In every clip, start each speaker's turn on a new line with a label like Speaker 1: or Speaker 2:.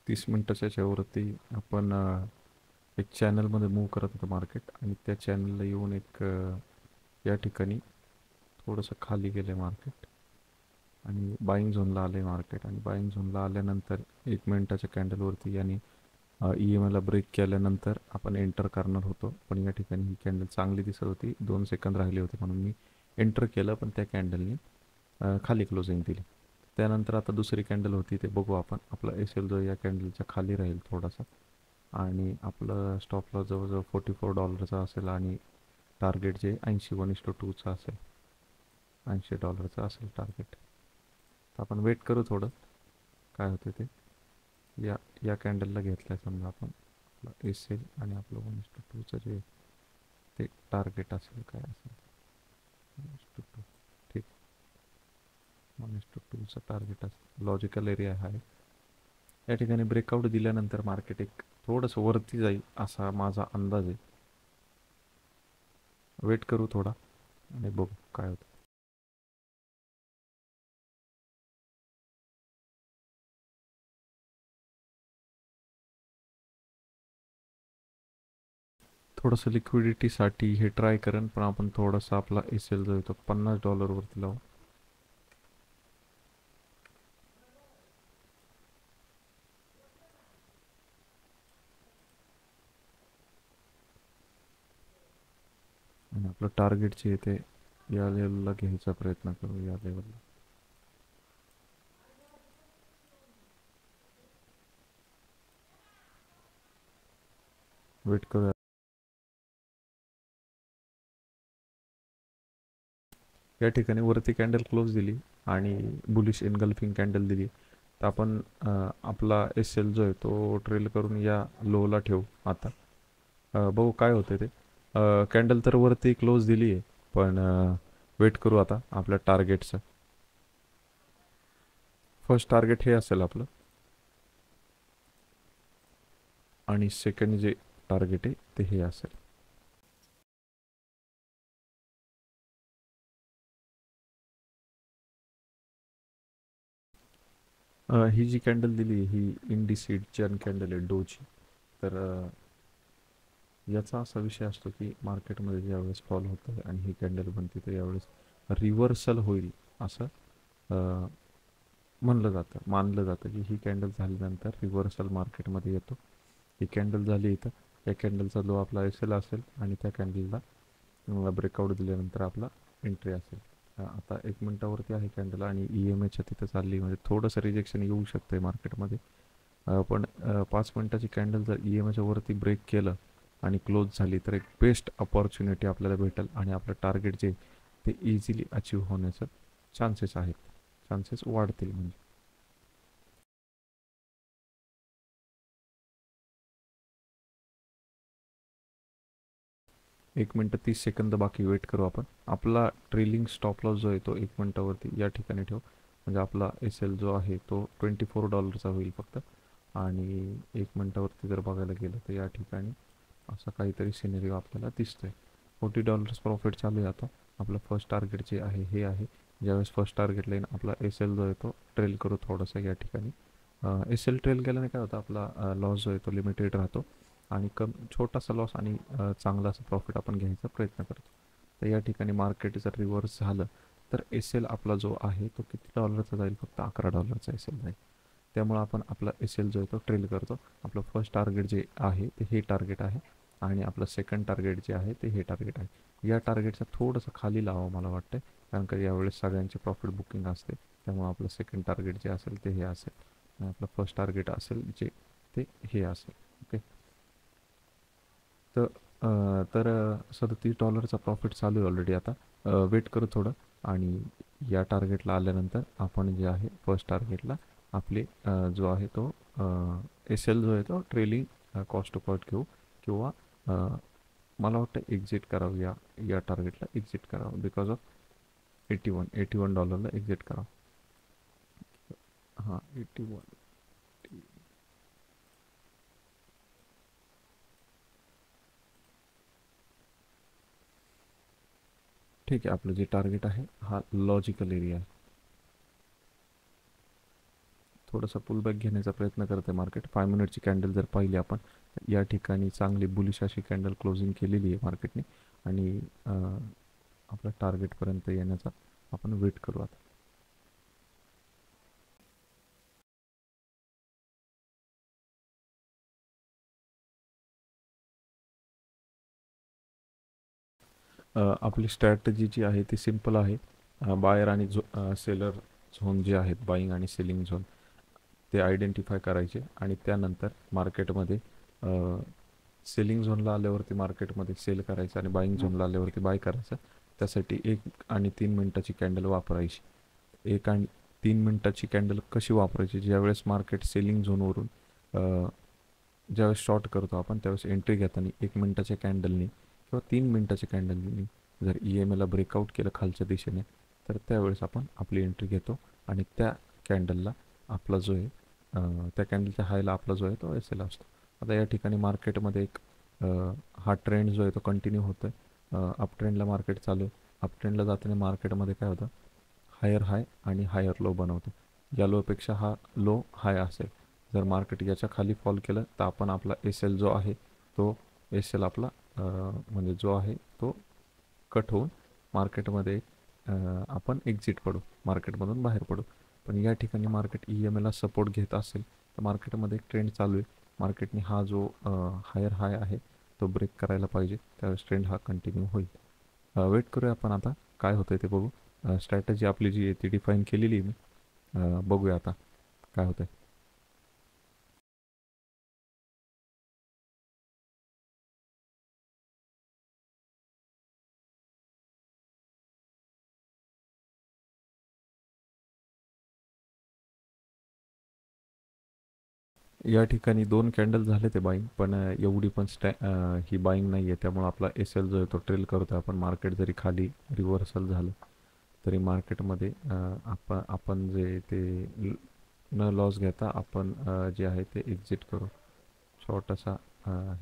Speaker 1: 30 मिनिटाच्या याच्यावरती आपण एक चॅनलमध्ये मूव्ह करत होतो मार्केट आणि त्या चॅनलला येऊन एक या ठिकाणी थोडंसं खाली गेलं आहे मार्केट आणि बाईंग झोनला आलं आहे मार्केट आणि बाईंग झोनला आल्यानंतर 1 मिनिटाच्या कॅन्डलवरती आणि ई एम आयला ब्रेक केल्यानंतर आपण एंटर करणार होतो. पण या ठिकाणी ही कॅन्डल चांगली दिसत होती, 2 सेकंद राहिले होते म्हणून मी एंटर केलं, पण त्या कॅन्डलनी खाली क्लोजिंग दिली. त्यानंतर आता दुसरी कॅन्डल होती ते बघू आपण. आपला एस एल जो या कॅन्डलच्या खाली राहील थोडासा आणि आपलं स्टॉप लॉस जवळजवळ $44 असेल आणि टार्गेट जे 80:2चं असेल, $80 असेल टार्गेट. तर आपण वेट करू थोडं काय होते ते. या या कॅन्डलला घेतलं आहे समजा आपण, आपलं एस एल आणि आपलं 1:2चं जे ते टार्गेट असेल काय असेल 1:2. ठीक, 1:2चं टार्गेट असेल, लॉजिकल एरिया हा आहे. या ठिकाणी ब्रेकआउट दिल्यानंतर मार्केट एक थोडंसं वरती जाईल असा माझा अंदाज आहे. वेट करू थोडा आणि बघू काय होतं. थोडंसं लिक्विडिटीसाठी हे ट्राय करेन, पण आपण थोडासा आपला एस एल जो येतो $50 लावू. आणि आपलं टार्गेट जे आहे ते या लेवलला घ्यायचा प्रयत्न करू, या लेवलला. वेट करूया. या ठिकाणी वरती कॅन्डल क्लोज दिली आणि बुलिश एनगल्फिंग कॅन्डल दिली, तर आपण आपला एस एल जो आहे तो ट्रेल करून या लोला ठेवू आता. बघू काय होतं ते. कॅन्डल तर वरती क्लोज दिली आहे, पण वेट करू आता आपल्या टार्गेटचं. फर्स्ट टार्गेट हे असेल आपलं आणि सेकंड जे टार्गेट आहे ते हे असेल. ही जी कॅन्डल दिली ही इंडिसीडची कॅन्डल आहे डोची. तर याचा असा विषय असतो की मार्केटमध्ये ज्यावेळेस फॉल होतं आणि ही कॅन्डल बनते तर यावेळेस रिव्हर्सल होईल असं म्हणलं जातं, मानलं जातं की ही कॅन्डल झाल्यानंतर रिव्हर्सल मार्केटमध्ये येतो. ही कॅन्डल झाली इथं, या कॅन्डलचा लो आपला एस एल असेल आणि त्या कॅन्डलला ब्रेकआउट दिल्यानंतर आपला एंट्री असेल. आता 1 मिनिटावरती आहे कॅन्डल आणि ई एम एच्या तिथं चालली, म्हणजे थोडंसं रिजेक्शन येऊ शकतं आहे मार्केटमध्ये. पण 5 मिनिटाची कॅन्डल जर ई एम एच्या वरती ब्रेक केलं आणि क्लोज झाली तर एक बेस्ट अपॉर्च्युनिटी आपल्याला भेटेल आणि आपलं टार्गेट जे ते इझिली अचीव होण्याचं चान्सेस आहेत, चान्सेस वाढतील म्हणजे. 1 मिनिट 30 सेकंद बाकी, वेट करू आपण. आपला ट्रेलिंग स्टॉप लॉस जो आहे तो 1 मिनिटावरती या ठिकाणी ठेवू, म्हणजे आपला एस एल जो आहे तो $24 होईल फक्त. आणि 1 मिनिटावरती जर बघायला गेलं तर या ठिकाणी असा काहीतरी सिनेरिओ आपल्याला दिसतोय. $40 प्रॉफिट चालू आहे आता. आपलं फर्स्ट टार्गेट जे आहे हे आहे. ज्यावेळेस फर्स्ट टार्गेट लाईन आपला एस एल जो आहे तो ट्रेल करू थोडासा या ठिकाणी. एस एल ट्रेल केल्याने काय होतं, आपला लॉस जो आहे तो लिमिटेड राहतो आणि छोटासा लॉस आणि चांगला असं प्रॉफिट आपण घ्यायचा प्रयत्न करतो. तर या ठिकाणी मार्केट जर रिव्हर्स झालं तर एस एल आपला जो आहे तो किती डॉलरचा जाईल, फक्त $11 एस एल जाईल. त्यामुळे आपण आपला एस एल जो आहे तो ट्रेल करतो. आपलं फर्स्ट टार्गेट जे आहे ते हे टार्गेट आहे आणि आपलं सेकंड टार्गेट जे आहे ते हे टार्गेट आहे. या टार्गेटचं थोडंसं खाली लावावं मला वाटतं, कारण का यावेळेस सगळ्यांचे प्रॉफिट बुकिंग असते. त्यामुळे आपलं सेकंड टार्गेट जे असेल ते हे असेल आणि आपलं फर्स्ट टार्गेट असेल जे ते हे असेल. ओके, तर $37 प्रॉफिट चालू आहे ऑलरेडी आता. वेट करू थोडं आणि या टार्गेटला आल्यानंतर आपण जे आहे फर्स्ट टार्गेटला आपले जो आहे तो एस एल जो आहे तो ट्रेलिंग कॉस्ट टू कॉस्ट घेऊ किंवा मला वाटतं एक्झिट करावं, या टार्गेटला एक्झिट करावं बिकॉज ऑफ $81 एक्झिट करावं. हां, 81. ठीक आहे, आपलं जे टार्गेट आहे हा लॉजिकल एरिया आहे. थोडासा पुलबॅक घेण्याचा प्रयत्न करते मार्केट. 5 मिनिटची कॅन्डल जर पाहिली आपण, या ठिकाणी चांगली बुलिश अशी कॅन्डल क्लोजिंग केलेली आहे मार्केटने. आणि आपल्या टार्गेटपर्यंत येण्याचा आपण वेट करू आता. आपली स्ट्रॅटजी जी आहे ती सिम्पल आहे. बायर आणि सेलर झोन जे आहेत, बाईंग आणि सेलिंग झोन, ते आयडेंटिफाय करायचे. आणि त्यानंतर मार्केटमध्ये सेलिंग झोनला आल्यावरती मार्केटमध्ये सेल करायचं आणि बाईंग झोनला आल्यावरती बाय करायचं. त्यासाठी 1 आणि 3 मिनटाची कॅन्डल वापरायची. 1 आणि 3 मिनटाची कॅन्डल कशी वापरायची? ज्यावेळेस मार्केट सेलिंग झोनवरून ज्यावेळेस शॉर्ट करतो आपण, त्यावेळेस एंट्री घेताना 1 मिनटाच्या कॅन्डलनी किंवा 3 मिनटाच्या कॅन्डलनी जर EMAला ब्रेकआउट केलं खालच्या दिशेने, तर त्यावेळेस आपण आपली एंट्री घेतो. आणि त्या कॅन्डलला आपला जो आहे, त्या कॅन्डलच्या हायला आपला जो आहे तो SL असतो. आता या ठिकाणी मार्केटमध्ये एक हा ट्रेंड जो आहे तो कंटिन्यू होतो आहे. अप ट्रेंडला मार्केट चालू आहे. अप ट्रेंडला जाताना मार्केटमध्ये काय होतं, हायर हाय आणि हायर लो बनवतो. या लोपेक्षा हा लो हाय असेल. जर मार्केट याच्या खाली फॉल केलं तर आपण आपला SL जो आहे तो SL आपला म्हणजे जो आहे तो कट होऊन मार्केटमध्ये आपण एक्झिट पडू, मार्केटमधून बाहेर पडू. पण या ठिकाणी मार्केट EMAला सपोर्ट घेत असेल तर मार्केटमध्ये एक ट्रेंड चालू आहे. मार्केटने हा जो हायर हाय आहे तो ब्रेक करायला पाहिजे, त्यावेळेस ट्रेंड हा कंटिन्यू होईल. वेट करूया आपण आता काय होतं ते बघू. स्ट्रॅटजी आपली जी आहे ती डिफाईन केलेली आहे मी. बघूया आता काय होतं. या ठिकाणी 2 कॅन्डल झाले ते बाईंग, पण एवढी पण ही बाईंग नाही आहे. त्यामुळे आपला SL जो आहे तो ट्रेल करतो आपण. मार्केट जरी खाली रिव्हर्सल झालं तरी मार्केटमध्ये आपण जे ते न लॉस घेता आपण जे आहे ते एक्झिट करू. छोटासा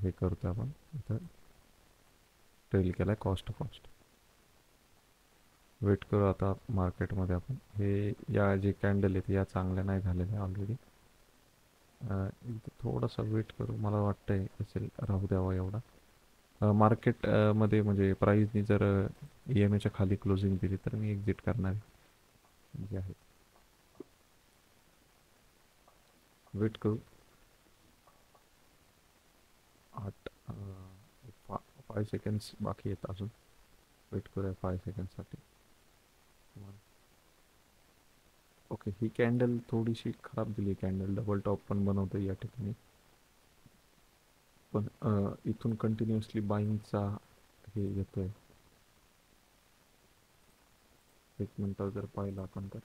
Speaker 1: हे करतो आपण इथं, ट्रेल केला आहे कॉस्ट कॉस्ट. वेट करू आता मार्केटमध्ये आपण. हे या जे कॅन्डल आहेत या चांगल्या नाही झालेल्या ऑलरेडी. थोडासा वेट करू, मला वाटतंय असेल राहू द्यावा एवढा. मार्केटमध्ये म्हणजे प्राईजनी जर EMAच्या खाली क्लोजिंग दिली तर मी एक्झिट करणार आहे जे आहे. वेट करू. 5 सेकंड्स बाकी आहेत अजून. वेट करूया 5 सेकंडसाठी. ओके, ही कॅन्डल थोडीशी खराब दिली. कॅन्डल डबल टॉप पण बनवतो या ठिकाणी, पण इथून कंटिन्युअसली बाईंगचा हे येतोय. 1 मिनिटावर जर पाहिलं आपण तर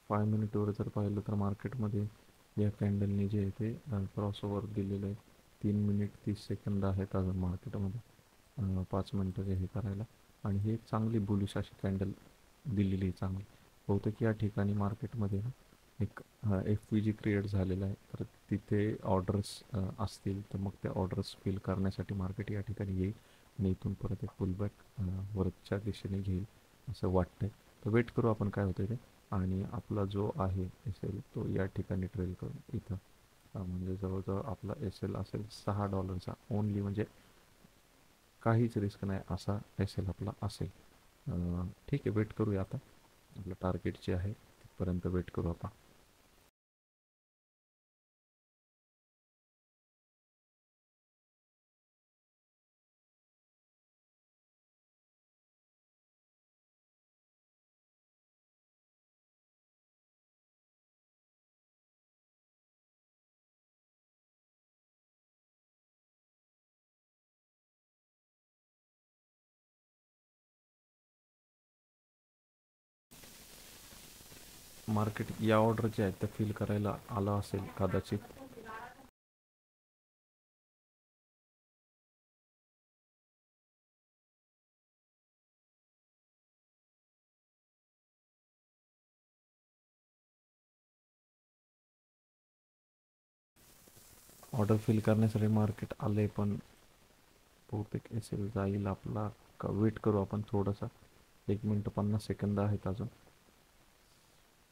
Speaker 1: 5 मिनिटवर जर पाहिलं तर मार्केटमध्ये या कॅन्डलने जे आहे ते क्रॉसओव्हर दिलेलं आहे. 3 मिनिट 30 सेकंद आहेत अजून मार्केटमध्ये 5 मिनिटं हे करायला. आणि ही एक चांगली बुलिश अशी कॅन्डल दिलेली आहे चांगली. बहुतेक या ठिकाणी मार्केटमध्ये एक FVG क्रिएट झालेला आहे. तर तिथे ऑर्डर्स असतील तर मग त्या ऑर्डर्स फिल करण्यासाठी मार्केट या ठिकाणी येईल आणि इथून परत एक पुलबॅक वरच्या दिशेने घेईल असं वाटतंय. तर वेट करू आपण काय होतं ते. आणि आपला जो आहे SL तो या ठिकाणी ट्रेल करू इथं. म्हणजे जवळजवळ आपला SL असेल $6 ओनली, म्हणजे काहीच रिस्क नाही असा SL आपला असेल. ठीक आहे, वेट करूया आता. आपलं टार्गेट जे आहे तिथपर्यंत वेट करू आपण. मार्केट या ऑर्डर जे आहेत त्या फिल करायला आलं असेल कदाचित. ऑर्डर फिल करण्यासाठी मार्केट आले, पण बहुतेक एस एल जाईल आपला का वेट करू आपण थोडासा. 1 मिनिट 50 सेकंद आहेत अजून.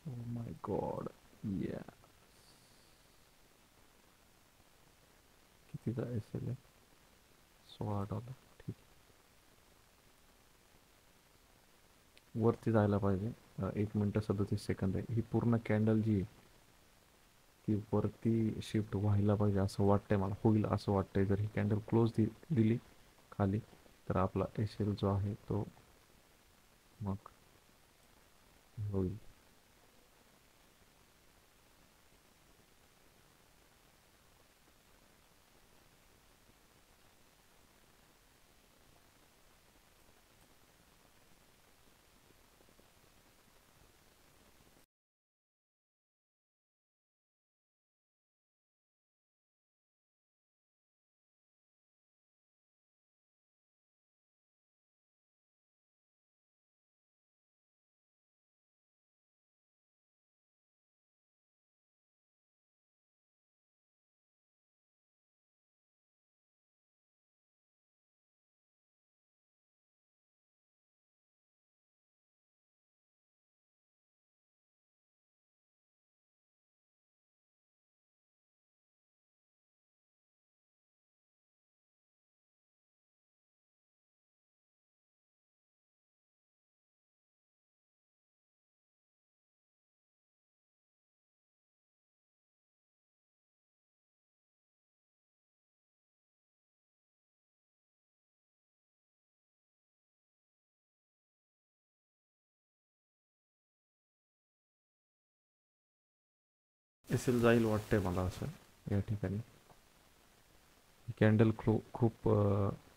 Speaker 1: Oh my God. या कितीचा एस एल आहे? $16. ठीक. वरती जायला पाहिजे. 1 मिनिट 37 सेकंद आहे. ही पूर्ण कॅन्डल जी आहे ती वरती शिफ्ट व्हायला पाहिजे असं वाटतंय मला. होईल असं वाटतंय. जर ही कॅन्डल क्लोज दिली खाली तर आपला एस एल जो आहे तो मग होईल. एस एल जाईल वाटतंय मला असं या ठिकाणी. कॅन्डल खूप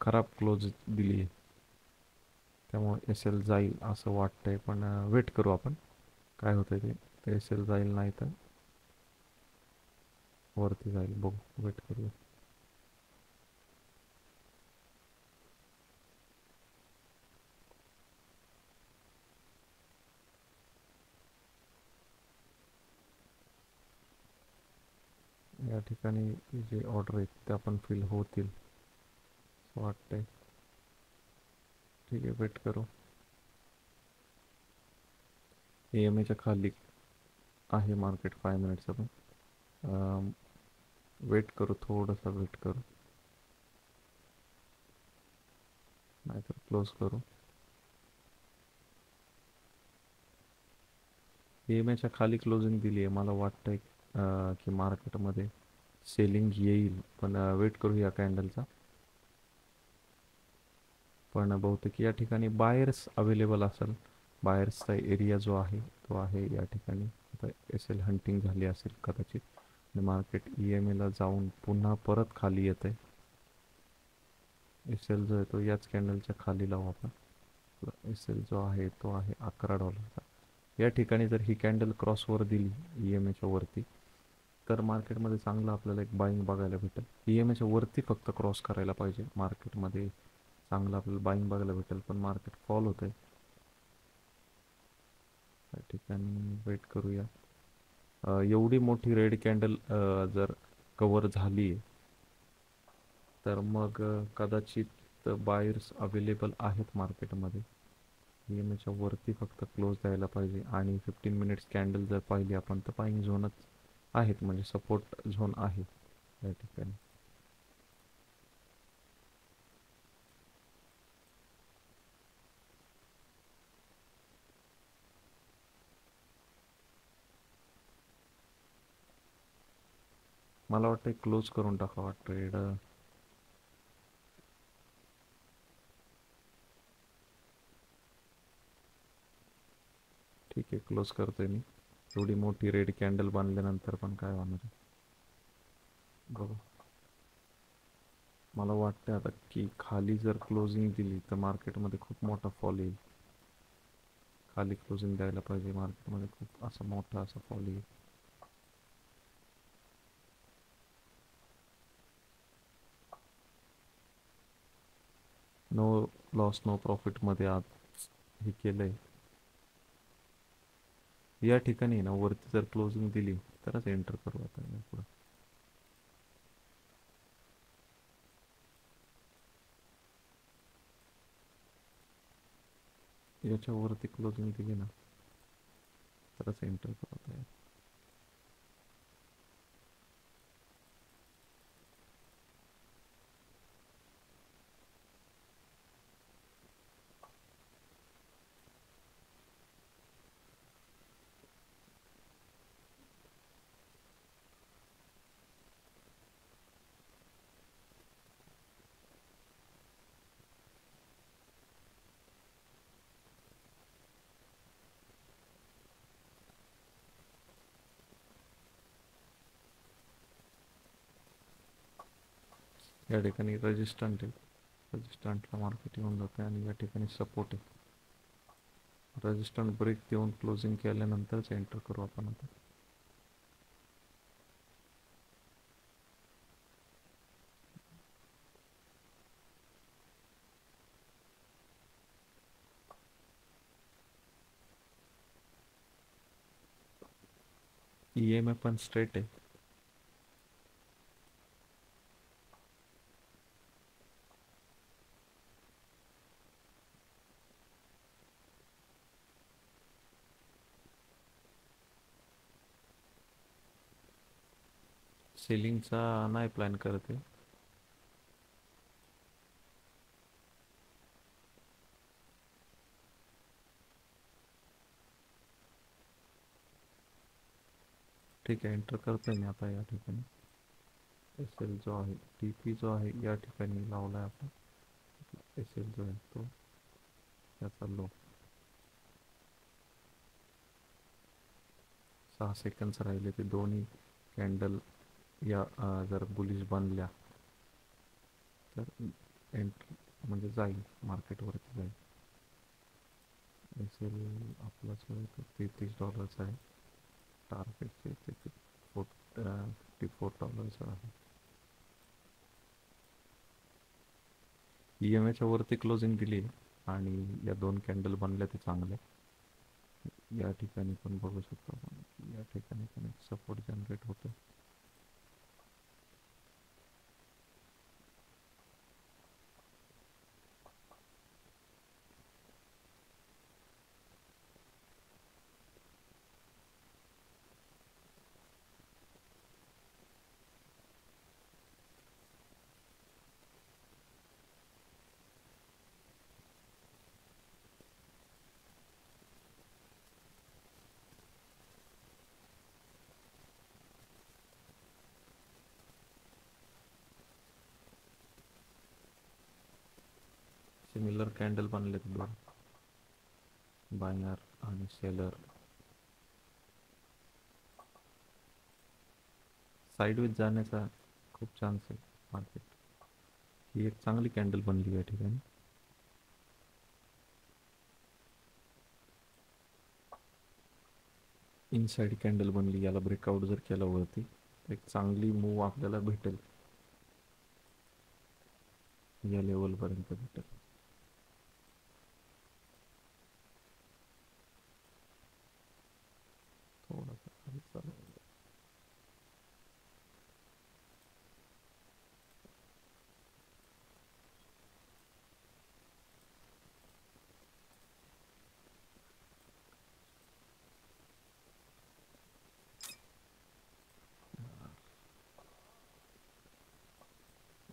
Speaker 1: खराब क्लोज दिली आहे. त्यामुळे एस एल जाईल असं वाटतंय. पण वेट करू आपण काय होतंय ते. एस एल जाईल नाही तर वरती जाईल. बघू वेट करू. या ठिकाणी जे ऑर्डर आहेत त्या पण फिल होतील असं वाटतंय. ठीक आहे वेट करू. ए एम एच्या खाली आहे मार्केट 5 मिनिट्सचं पण. वेट करू थोडंसं वेट करू नाहीतर क्लोज करू. ए एम एच्या खाली क्लोजिंग दिली आहे. मला वाटतंय की मार्केटमध्ये सेलिंग येईल. पण वेट करू या कॅन्डलचा. पण बहुतेक या ठिकाणी बायर्स अवेलेबल असेल. बायर्सचा एरिया जो आहे तो आहे या ठिकाणी. आता एस एल हंटिंग झाली असेल कदाचित आणि मार्केट ई एम एला जाऊन पुन्हा परत खाली येत आहे. एस एल जो आहे तो याच कॅन्डलच्या खाली लावू आपण. एस एल जो आहे तो आहे $11. या ठिकाणी जर ही कॅन्डल क्रॉसवर दिली ई एम एच्या वरती तर मार्केटमध्ये चांगलं आपल्याला एक बाईंग बघायला भेटेल. ई एम एच्या वरती फक्त क्रॉस करायला पाहिजे मार्केटमध्ये चांगलं आपल्याला बाईंग बघायला भेटेल. पण मार्केट फॉल होत आहे. त्या ठिकाणी वेट करूया. एवढी मोठी रेड कॅन्डल जर कवर झाली तर मग कदाचित बायर्स अवेलेबल आहेत मार्केटमध्ये. ई एम एच्या वरती फक्त क्लोज द्यायला पाहिजे. आणि 15 मिनिट्स कॅन्डल जर पाहिली आपण तर बाईंग झोनच आहेत. म्हणजे सपोर्ट झोन आहे या ठिकाणी. मला वाटतं क्लोज करून टाकावा ट्रेड. ठीक आहे क्लोज करतोय मी. एवढी मोठी रेड कॅन्डल बांधल्यानंतर पण काय होणार आहे बघू. मला वाटतं आता की खाली जर क्लोजिंग दिली तर मार्केटमध्ये खूप मोठा फॉल येईल. खाली क्लोजिंग द्यायला पाहिजे. मार्केटमध्ये खूप असा मोठा असा फॉल येईल. नो लॉस नो प्रॉफिटमध्ये आज हे केलंय. या ठिकाणी ना वरती जर क्लोजिंग दिली तरच एंटर करू. आता पुढं याच्यावरती क्लोजिंग दिली ना तरच एंटर करत आहे. या ठिकाणी रजिस्टंट आहे, रजिस्टंटला मार्केट येऊन जाते आणि या ठिकाणी सपोर्ट आहे. रजिस्टंट ब्रेक देऊन क्लोजिंग केल्यानंतरच एंटर करू आपण आता. EMA पण स्ट्रेट आहे. सेलिंगचा नाही प्लॅन करत आहे. ठीक आहे, एंटर करतोय मी आता या ठिकाणी. SL जो आहे, TP जो आहे या ठिकाणी लावला आहे आपण. SL जो आहे तो त्याचा लो 6 सेकंड्स राहिले. ते दोन्ही कॅन्डल या जर बुलिश बनल्या तर एंट्री म्हणजे जाईल, मार्केटवरती जाईल. SL आपला जो आहे तो $33 आहे. टार्गेट $54 आहे. EMAच्या वरती क्लोजिंग दिली आणि या दोन कॅन्डल बनल्या ते चांगले. या ठिकाणी पण बघू शकतो आपण, या ठिकाणी पण एक सपोर्ट जनरेट होतो. सिमिलर कॅन्डल बनलेत दोन, बायनर आणि सेलर. साईडवेज जाण्याचा खूप चान्स आहे मार्केट. ही एक चांगली कॅन्डल बनली या ठिकाणी. इनसाइड कॅन्डल बनली, याला ब्रेकआउट जर केला वरती एक चांगली मूव आपल्याला भेटेल, या लेवलपर्यंत भेटेल. थोडासा खाली चालू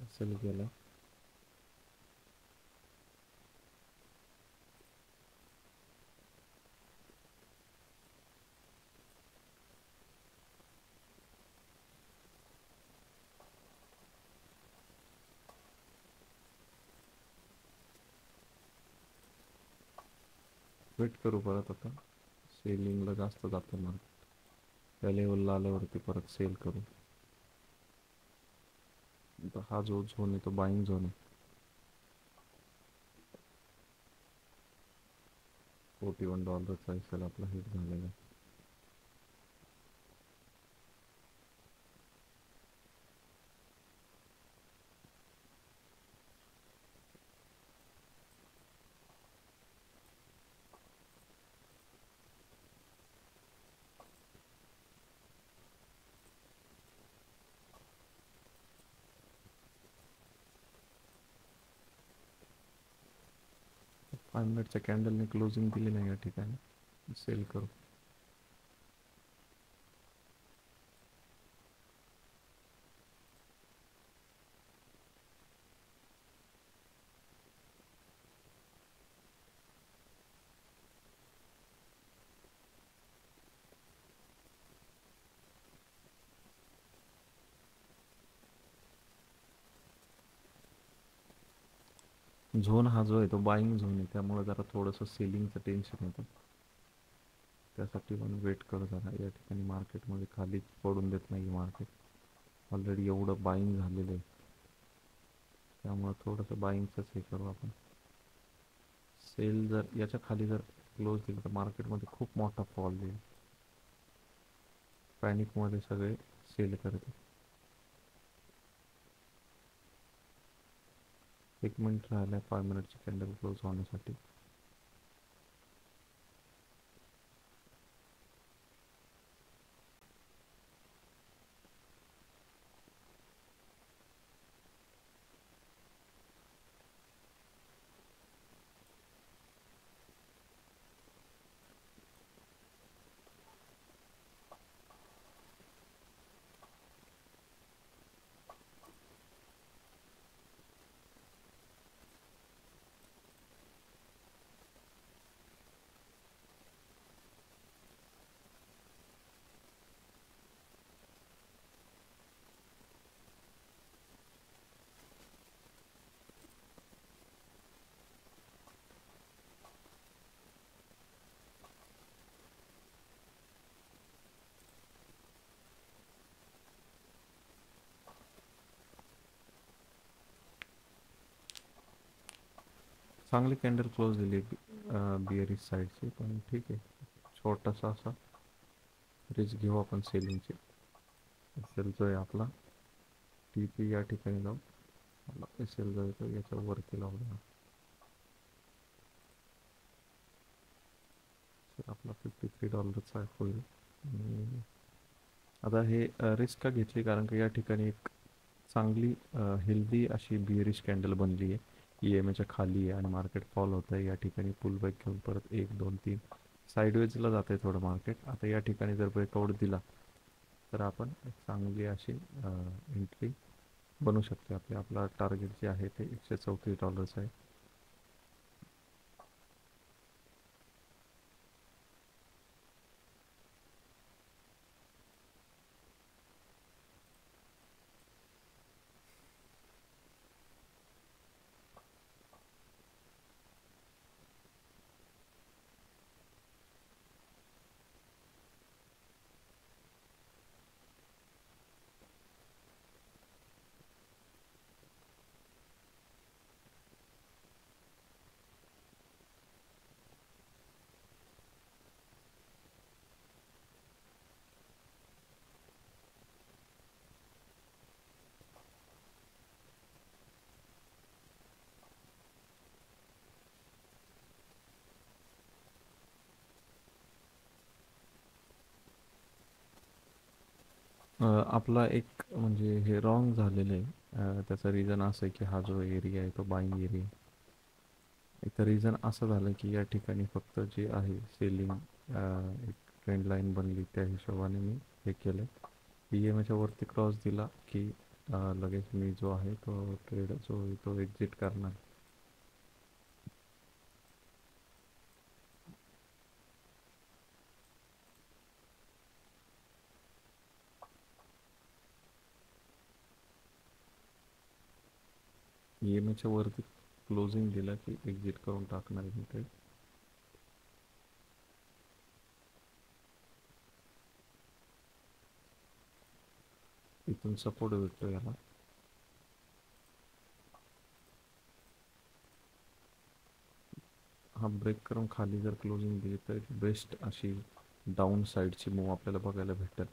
Speaker 1: असेल गेला. वेट करू परत आता, सेलिंगला जास्त जातं मार्केट. त्या लेवलला आल्यावरती परत सेल करू. हा जो झोन आहे तो बाईंग झोन आहे. $41 इसेल आपला हिट झालेला आहे. 5 मिनिटच्या कॅन्डलने क्लोजिंग दिली नाही या ठिकाणी, सेल करू. झोन हा जो आहे तो बाईंग झोन आहे, त्यामुळे जरा थोडंसं सेलिंगचं टेन्शन येतं. त्यासाठी पण वेट करत जरा. या ठिकाणी मार्केटमध्ये खाली पडून देत नाही मार्केट. ऑलरेडी एवढं बाईंग झालेलं आहे, त्यामुळे थोडंसं बाईंगचंच हे करू आपण. सेल जर याच्या खाली जर क्लोज दिलं तर मार्केटमध्ये खूप मोठा फॉल येईल. पॅनिकमध्ये सगळे सेल करते. 1 मिनिट राहिला 5 मिनिटची कॅन्डल क्लोज होण्यासाठी. चांगली कॅन्डल क्लोज दिली बिअरिश साईडची, पण ठीक आहे. छोटासा असा रिस्क घेऊ आपण सेलिंगची. एल जो आहे आपला टी पी या ठिकाणी जाऊ. आपला एस एल जो आहे तो याच्या वरती लावला. आपला $53 होईल. आता हे रिस्क का घेतली, कारण का या ठिकाणी एक चांगली हेल्दी अशी बिअरिश कॅन्डल बनली आहे. ई एम एच्या खाली आहे आणि मार्केट फॉल होत आहे. या ठिकाणी पुल बॅक घेऊन परत 1 2 3 साईडवेजला जात आहे थोडं मार्केट. आता या ठिकाणी जर ब्रेकआउट दिला तर आपण एक चांगली अशी एंट्री बनू शकते आपली. आपला टार्गेट जे आहे ते $134 आहे. आपला एक म्हणजे हे रॉंग झालेलं आहे. त्याचं रिझन असं आहे की हा जो एरिया आहे तो बाईंग एरिया. एक रिझन असं झालं की या ठिकाणी फक्त जे आहे सेलिंग एक ट्रेंड लाईन बनली, त्या हिशोबाने मी हे केलं. ई एम एच्या वरती क्रॉस दिला की लगेच मी जो आहे तो ट्रेड जो आहे तो एक्झिट करणार. ई एम एच्या वरती क्लोजिंग दिला की एक्झिट करून टाकणार मी ट्रेड. इथून सपोर्ट भेटतो याला. हा ब्रेक करून खाली जर क्लोजिंग दिली तर बेस्ट अशी डाऊन साईडची मूव आपल्याला बघायला भेटेल.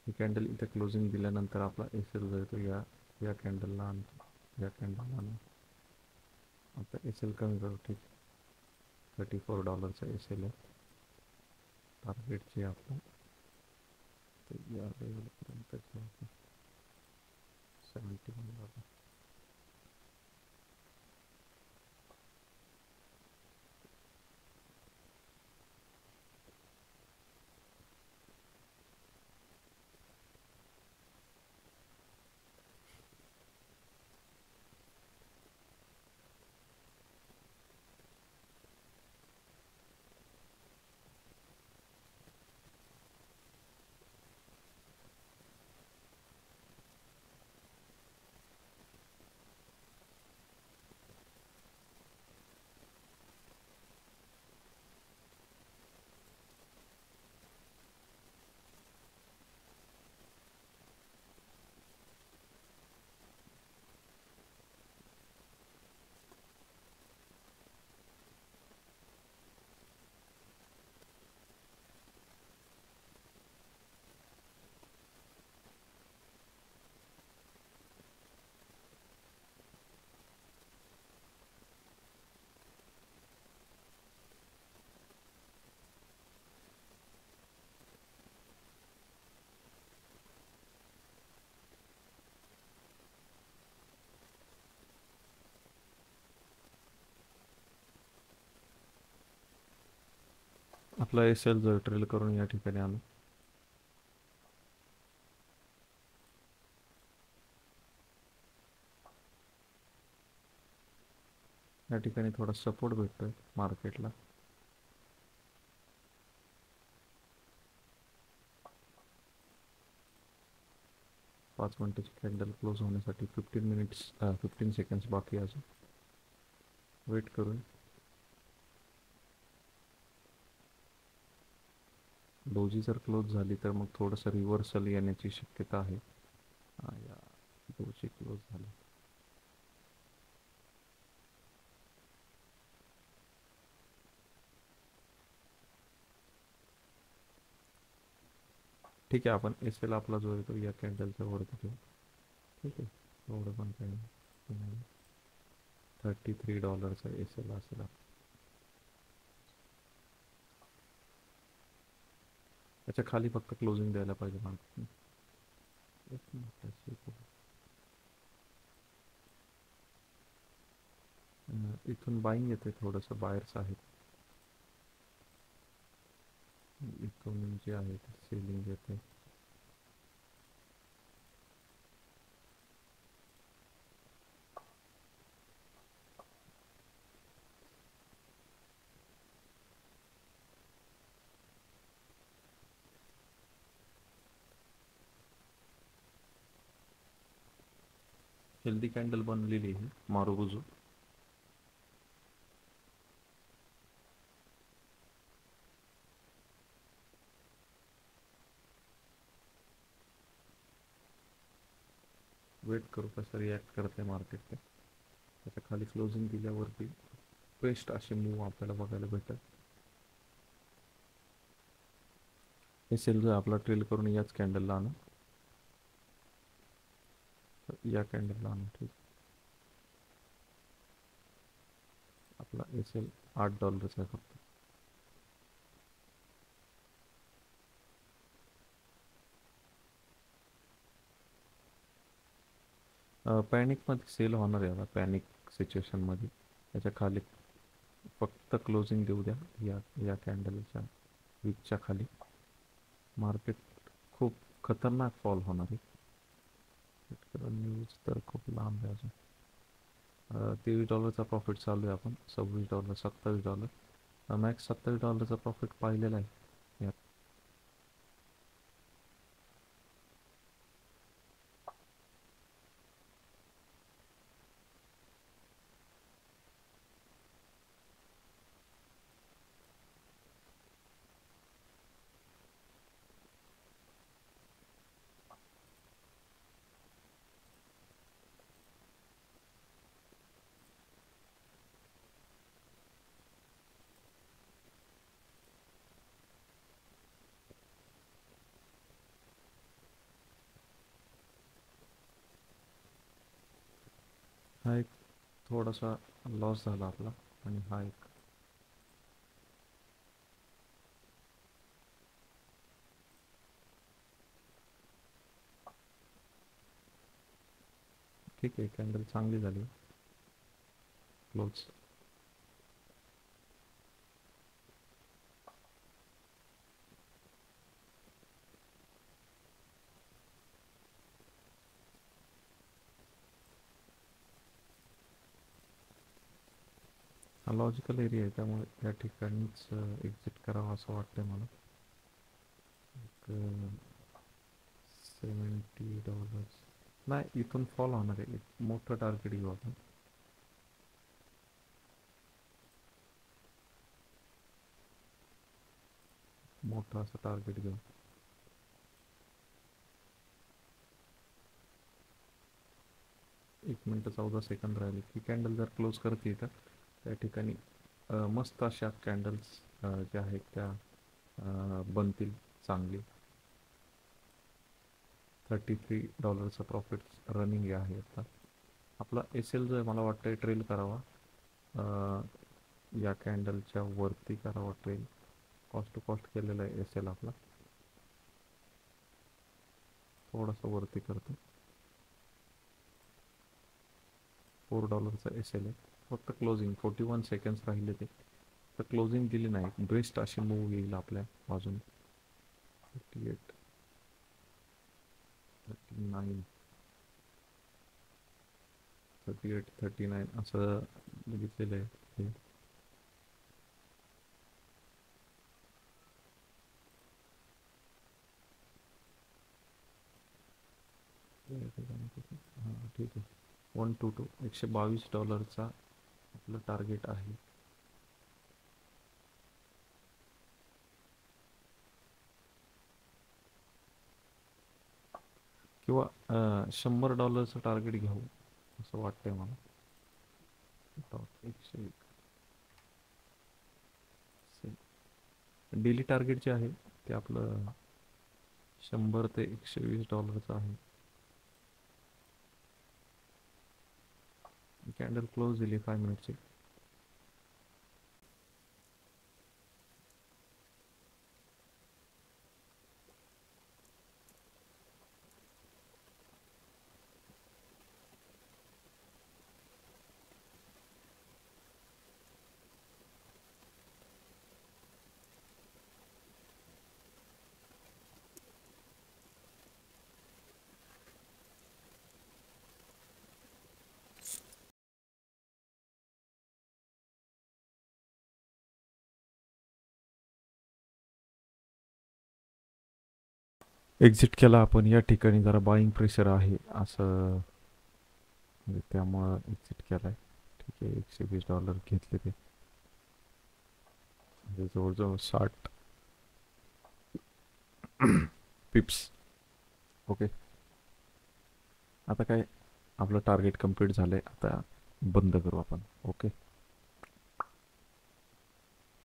Speaker 1: ही कॅन्डल इथे क्लोजिंग दिल्यानंतर आपला एस एल जो आहे तो या कॅन्डलला आणतो. या कॅन्डलला आणू. आता एस एल कमी करू. ठीक, $34 एस एल आहे. टार्गेट जे आपलं ते या लेवलपर्यंत 71. आपला एस एल जो ट्रेल करून या ठिकाणी आलो. या ठिकाणी थोडा सपोर्ट भेटतोय मार्केटला. 5 मिनिटाची कॅन्डल क्लोज होण्यासाठी 15 सेकंड्स बाकी अजून. वेट करूया. डोजी जर क्लोज झाली तर मग थोडंसं रिव्हर्सल येण्याची शक्यता आहे. या डोजी क्लोज झाली. ठीक आहे, आपण एस एल आपला जो आहे तो या कॅन्डलच्या वरती ठेवू. ठीक आहे, एवढं पण काही नाही. $33 एस एल असेल. त्याच्या खाली फक्त क्लोजिंग द्यायला पाहिजे मार्केटने. इथून बाईंग येते, थोडंसं बायर्स आहेत. इथून जे आहे ते सेलिंग येते. हेल्दी कॅन्डल बनलेली आहे मारुबुजू. वेट करू कसं रिॲक्ट करते मार्केट ते. त्याच्या खाली क्लोजिंग दिल्यावरती बेस्ट असे मूव आपल्याला बघायला भेटत. हे सेल जो आपला ट्रेल करून याच कॅन्डलला आणू. या कॅन्डलला आणू. ठीक, आपला एस एल $8 आहे फक्त. पॅनिकमध्ये सेल होणार आहे आता, पॅनिक सिच्युएशनमध्ये. त्याच्या खाली फक्त क्लोजिंग देऊ द्या या कॅन्डलच्या विकच्या खाली. मार्केट खूप खतरनाक फॉल होणार आहे. न्यूज तर खूप लांब आहे अजून. $23 प्रॉफिट चालू आहे. आपण $26, $27, मॅक्स $27 प्रॉफिट पाहिलेला आहे यात. हा एक थोडासा लॉस झाला आपला. आणि हा एक ठीक आहे, कॅन्डल चांगली झाली क्लोज. हा लॉजिकल एरिया आहे, त्यामुळे या ठिकाणीच एक्झिट करावं असं वाटतंय मला. $70 नाही, इथून फॉल होणार आहे. एक मोठं टार्गेट घेऊ आपण. मोठं असं टार्गेट घेऊ. एक मिनटं 14 सेकंद राहिले. ही कॅन्डल जर क्लोज करते तर त्या ठिकाणी मस्त अशा कॅन्डल्स ज्या आहेत त्या बनतील चांगली. $33 प्रॉफिट रनिंग आहे आता. आपला एस एल जो आहे मला वाटतं ट्रेल करावा. या कॅन्डलच्या वरती करावा ट्रेल. कॉस्ट टू कॉस्ट केलेला आहे एस एल आपला. थोडासा वरती करतो. $4 एस एल आहे. फक्त क्लोजिंग 41 सेकंड्स राहिले ते. आता क्लोजिंग दिली नाही, बेस्ट अशी मूव येईल आपल्या बाजूने. 38, 39, 38, 39 असं बघितलेलं आहे हे. हां ठीक आहे. 122 $122 आपलं टार्गेट आहे. किंवा $100 टार्गेट घ्यावं असं वाटतंय मला. टॉप 101 डेली टार्गेट जे आहे ते आपलं 100 ते $120 आहे. कॅन्डल क्लोज दिली 5 मिनिटची. एक्झिट केला आपण. या ठिकाणी जरा बाईंग प्रेशर आहे असं, म्हणजे त्यामुळं एक्झिट केलाय. ठीक आहे, $120 घेतले ते, म्हणजे जवळजवळ 60 पिप्स. ओके, आता काय आपलं टार्गेट कंप्लीट झालंय, आता बंद करू आपण. ओके.